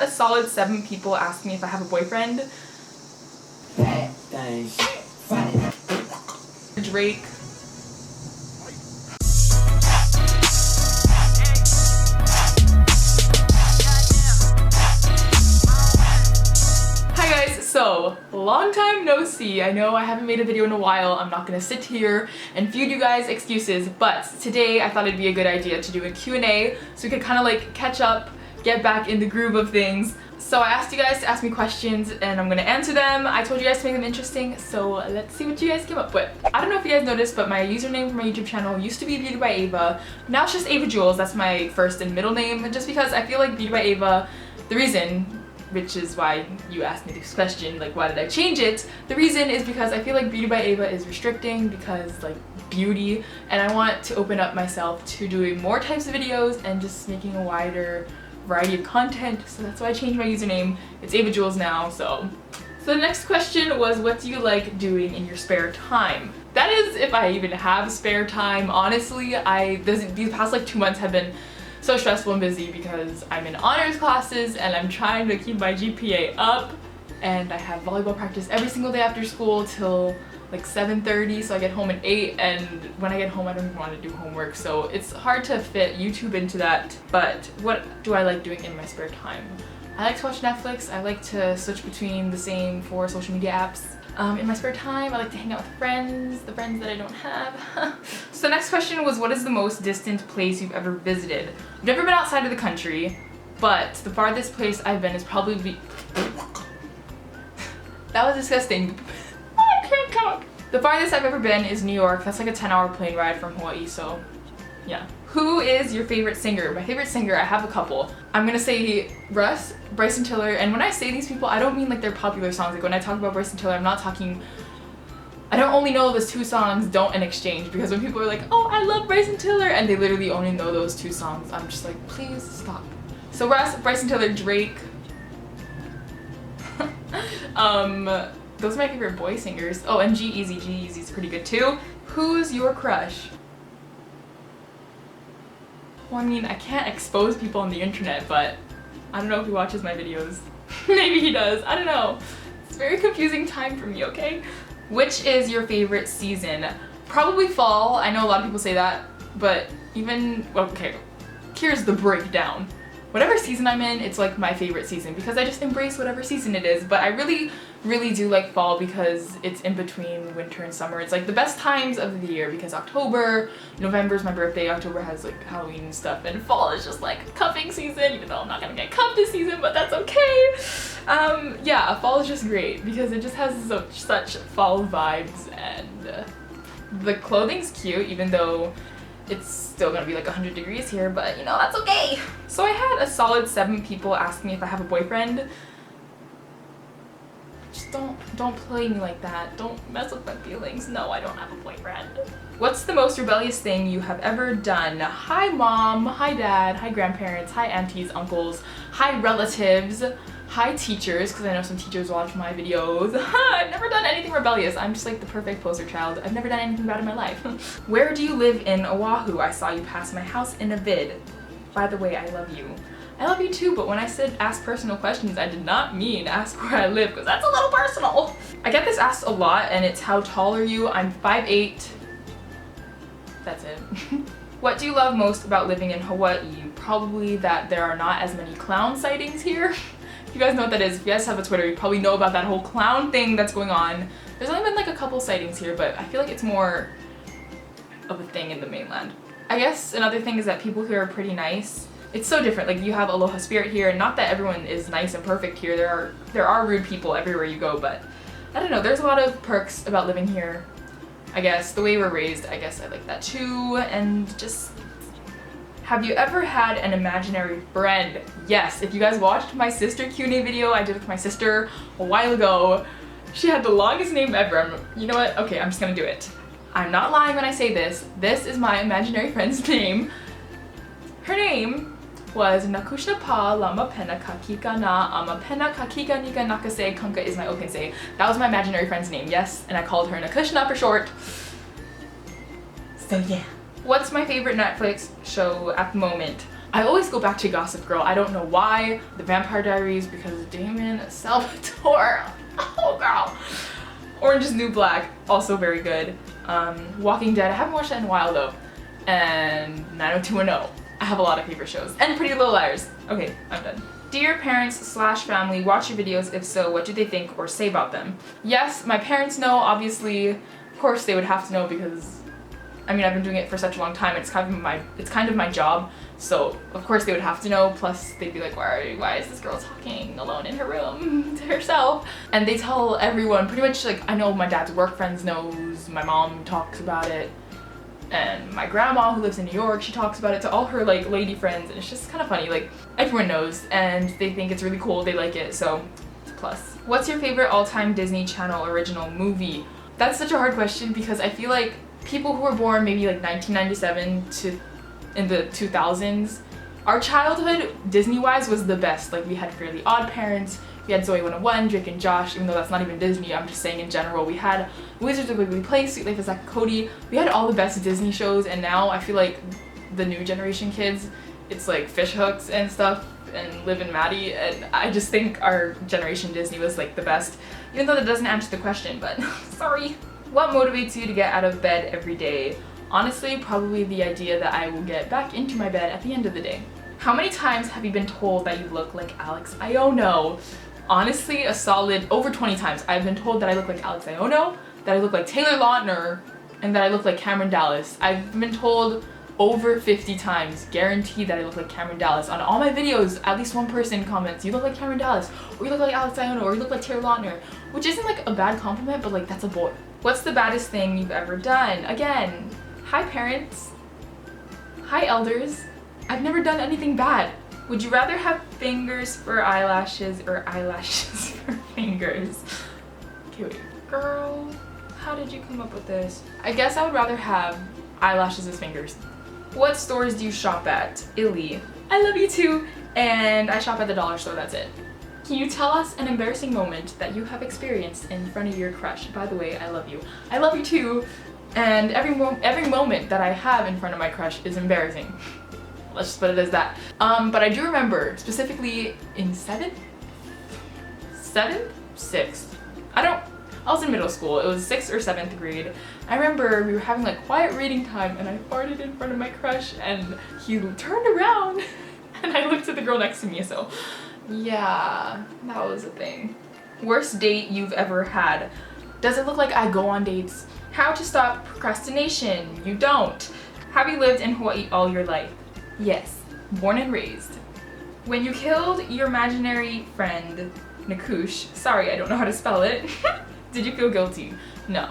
a solid 7 people ask me if I have a boyfriend. Drake. Hi guys, so long time no see. I know I haven't made a video in a while. I'm not gonna sit here and feed you guys excuses, but today I thought it'd be a good idea to do a Q&A so we could kind of like catch up, get back in the groove of things. So I asked you guys to ask me questions and I'm gonna answer them. I told you guys to make them interesting, so let's see what you guys came up with. I don't know if you guys noticed, but my username for my YouTube channel used to be Beauty by Ava. Now it's just Ava Jules. That's my first and middle name, just because I feel like Beauty by Ava, the reason, which is why you asked me this question, like why did I change it? The reason is because I feel like Beauty by Ava is restricting because like beauty, and I want to open up myself to doing more types of videos and just making a wider variety of content, so that's why I changed my username. It's Ava Jules now. So the next question was, what do you like doing in your spare time? That is if I even have spare time. Honestly, these past like 2 months have been so stressful and busy because I'm in honors classes and I'm trying to keep my GPA up, and I have volleyball practice every single day after school till like 7:30, so I get home at 8, and when I get home I don't even want to do homework, so it's hard to fit YouTube into that. But what do I like doing in my spare time? I like to watch Netflix. I like to switch between the same 4 social media apps. In my spare time, I like to hang out with friends, the friends that I don't have. So the next question was, what is the most distant place you've ever visited? I've never been outside of the country, but the farthest place I've been is probably that was disgusting. I can't talk. The farthest I've ever been is New York. That's like a 10-hour plane ride from Hawaii, so yeah. Who is your favorite singer? My favorite singer, I have a couple. I'm gonna say Russ, Bryson Tiller, and when I say these people, I don't mean like their popular songs. Like when I talk about Bryson Tiller, I'm not talking, I don't only know those 2 songs, Don't and Exchange, because when people are like, oh, I love Bryson Tiller, and they literally only know those 2 songs, I'm just like, please stop. So Russ, Bryson Tiller, Drake. Those are my favorite boy singers. Oh, and G-Eazy. G-Eazy's pretty good too. Who's your crush? Well, I mean, I can't expose people on the internet, but I don't know if he watches my videos. Maybe he does. I don't know. It's a very confusing time for me, okay? Which is your favorite season? Probably fall. I know a lot of people say that, but even, well, okay, here's the breakdown. Whatever season I'm in, it's like my favorite season because I just embrace whatever season it is. But I really do like fall because it's in between winter and summer. It's like the best times of the year because October, November is my birthday, October has like Halloween and stuff, and fall is just like cuffing season, even though I'm not gonna get cuffed this season, but that's okay. Yeah, fall is just great because it just has such fall vibes, and the clothing's cute even though it's still gonna be like 100 degrees here, but you know, that's okay. So I had a solid 7 people ask me if I have a boyfriend. Just don't play me like that. Don't mess with my feelings. No, I don't have a boyfriend. What's the most rebellious thing you have ever done? Hi mom, hi dad, hi grandparents, hi aunties, uncles, hi relatives, hi teachers, because I know some teachers watch my videos. I've never done anything rebellious. I'm just like the perfect poster child. I've never done anything bad in my life. Where do you live in Oahu? I saw you pass my house in a vid. By the way, I love you. I love you too, but when I said ask personal questions, I did not mean ask where I live, because that's a little personal. I get this asked a lot, and it's how tall are you? I'm 5'8". That's it. What do you love most about living in Hawaii? Probably that there are not as many clown sightings here. If you guys know what that is, if you guys have a Twitter, you probably know about that whole clown thing that's going on. There's only been like a couple sightings here, but I feel like it's more of a thing in the mainland. I guess another thing is that people here are pretty nice. It's so different. Like, you have aloha spirit here, and not that everyone is nice and perfect here. There are rude people everywhere you go, but I don't know, there's a lot of perks about living here. I guess the way we're raised, I guess I like that too. And just, have you ever had an imaginary friend? Yes. If you guys watched my sister Q&A video I did with my sister a while ago, she had the longest name ever. You know what? Okay, I'm just gonna do it. I'm not lying when I say this. This is my imaginary friend's name. Her name was Nakushna Pa Lama Pena Kakika Na Ama Pena Kakika Nika Nakase Kanka is my Okensei. That was my imaginary friend's name, yes, and I called her Nakushna for short. So yeah. What's my favorite Netflix show at the moment? I always go back to Gossip Girl. I don't know why. The Vampire Diaries, because Damon Salvatore. Oh girl. Orange is New Black, also very good. Walking Dead, I haven't watched that in a while though. And 90210. I have a lot of favorite shows. And Pretty Little Liars. Okay, I'm done. Do your parents/family watch your videos? If so, what do they think or say about them? Yes, my parents know, obviously. Of course they would have to know because, I mean, I've been doing it for such a long time. It's kind of my job. So of course they would have to know. Plus they'd be like, why is this girl talking alone in her room to herself? And they tell everyone pretty much. Like, I know my dad's work friends knows, my mom talks about it, and my grandma who lives in New York, she talks about it to all her like lady friends, and it's just kind of funny. Like, everyone knows and they think it's really cool, they like it, so it's a plus. What's your favorite all-time Disney Channel original movie? That's such a hard question because I feel like people who were born maybe like 1997 to in the 2000s, our childhood Disney-wise was the best. Like, we had Fairly Odd Parents, we had Zoe 101, Drake and Josh, even though that's not even Disney, I'm just saying in general. We had Wizards of Waverly Place, Sweet Life of Zack and Cody. We had all the best Disney shows, and now I feel like the new generation kids, it's like Fish Hooks and stuff, and Liv and Maddie, and I just think our generation Disney was like the best, even though that doesn't answer the question, but sorry. What motivates you to get out of bed every day? Honestly, probably the idea that I will get back into my bed at the end of the day. How many times have you been told that you look like Alex Iono? Honestly, a solid over 20 times. I've been told that I look like Alex Iono, that I look like Taylor Lautner, and that I look like Cameron Dallas. I've been told over 50 times, guaranteed, that I look like Cameron Dallas. On all my videos, at least one person comments, you look like Cameron Dallas, or you look like Alex Iono, or you look like Taylor Lautner, which isn't like a bad compliment, but like, that's a boy. What's the baddest thing you've ever done? Again, hi parents, hi elders. I've never done anything bad. Would you rather have fingers for eyelashes or eyelashes for fingers? Okay, wait, girl, how did you come up with this? I guess I would rather have eyelashes as fingers. What stores do you shop at? Illy. I love you too, and I shop at the dollar store, that's it. Can you tell us an embarrassing moment that you have experienced in front of your crush? By the way, I love you. I love you too, and every moment that I have in front of my crush is embarrassing. Let's just put it as that. But I do remember specifically in 6th? I was in middle school. It was 6th or 7th grade. I remember we were having like quiet reading time and I farted in front of my crush and he turned around and I looked at the girl next to me, so yeah, that was a thing. Worst date you've ever had? Does it look like I go on dates? How to stop procrastination? You don't. Have you lived in Hawaii all your life? Yes, born and raised. When you killed your imaginary friend, Nakush, sorry, I don't know how to spell it, did you feel guilty? No.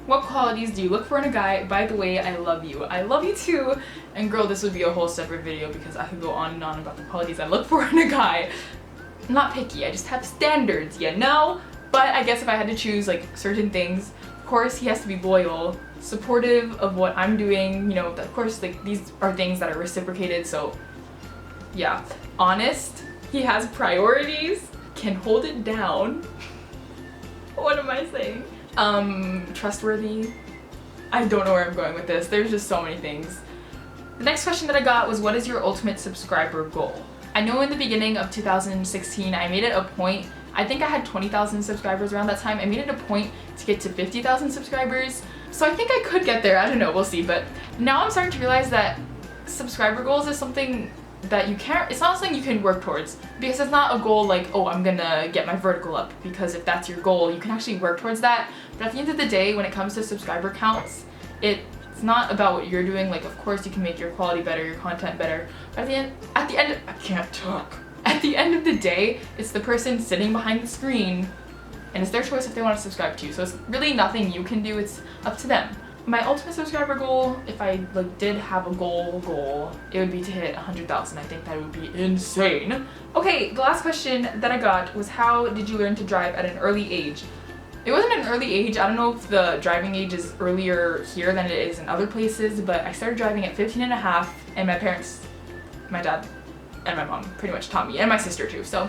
What qualities do you look for in a guy? By the way, I love you. I love you too. And girl, this would be a whole separate video because I could go on and on about the qualities I look for in a guy. I'm not picky, I just have standards, you know? But I guess if I had to choose like certain things, of course he has to be loyal, supportive of what I'm doing, you know, of course like these are things that are reciprocated, so yeah. Honest, he has priorities, can hold it down. What am I saying? Trustworthy. I don't know where I'm going with this. There's just so many things. The next question that I got was, what is your ultimate subscriber goal? I know in the beginning of 2016, I made it a point, I think I had 20,000 subscribers around that time. I made it a point to get to 50,000 subscribers. So I think I could get there, I don't know, we'll see. But now I'm starting to realize that subscriber goals is something that you can't, it's not something you can work towards, because it's not a goal like, oh, I'm gonna get my vertical up, because if that's your goal, you can actually work towards that. But at the end of the day, when it comes to subscriber counts, it's not about what you're doing. Like, of course you can make your quality better, your content better, but at the end, I can't talk. At the end of the day, it's the person sitting behind the screen, and it's their choice if they want to subscribe to you. So it's really nothing you can do, it's up to them. My ultimate subscriber goal, if I like did have a goal, it would be to hit 100,000. I think that would be insane. Okay, the last question that I got was, how did you learn to drive at an early age? It wasn't an early age. I don't know if the driving age is earlier here than it is in other places, but I started driving at 15 and a half, and my parents, my dad and my mom pretty much taught me, and my sister too. So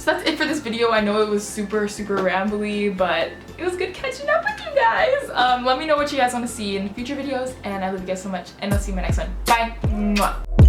that's it for this video. I know it was super rambly, but it was good catching up with you guys. Let me know what you guys want to see in future videos, and I love you guys so much, and I'll see you in my next one. Bye. Mwah.